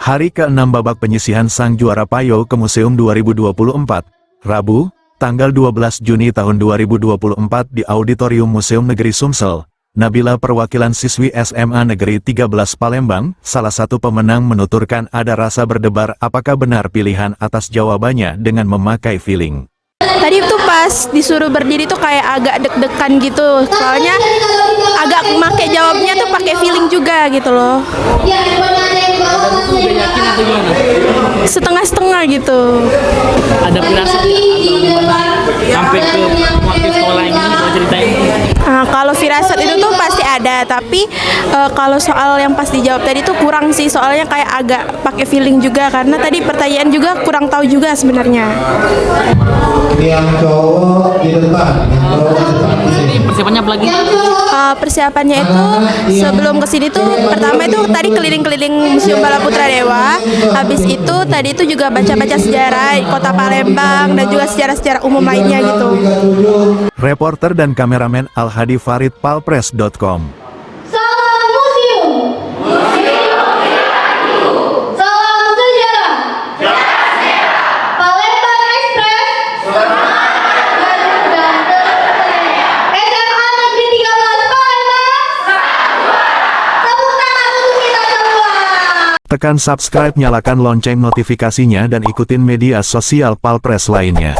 Hari ke-6 babak penyisihan sang juara Payo ke Museum 2024, Rabu, tanggal 12 Juni tahun 2024 di Auditorium Museum Negeri Sumsel. Nabila perwakilan siswi SMA Negeri 13 Palembang, salah satu pemenang menuturkan ada rasa berdebar apakah benar pilihan atas jawabannya dengan memakai feeling. Tadi tuh pas disuruh berdiri tuh kayak agak deg-degan gitu, soalnya agak make jawabnya tuh pakai feeling juga gitu loh. Udah yakin atau gimana? Setengah-setengah gitu. Ada firasat ya? Atau gimana? Sampai ke wakil sekolah ini mau ceritain? Nah, kalau firasat itu tuh pasti ada, tapi kalau soal yang pas dijawab tadi tuh kurang sih, soalnya kayak agak pakai feeling juga karena tadi pertanyaan juga kurang tahu juga sebenarnya. Yang cowok di depan, Ini persiapannya apa lagi? Persiapannya itu sebelum kesini tuh pertama itu tadi keliling-keliling Museum Bala Putra Dewa, habis itu tadi itu juga baca-baca sejarah Kota Palembang dan juga sejarah-sejarah umum lainnya gitu. Reporter dan kameramen Al-Hadi Farid Palpres.com. Salam museum. Salam sejarah. Palembang Express. Dan SMA Negeri 13 Palembang. Tepuk tangan untuk kita semua. Tekan subscribe, nyalakan lonceng notifikasinya dan ikutin media sosial Palpres lainnya.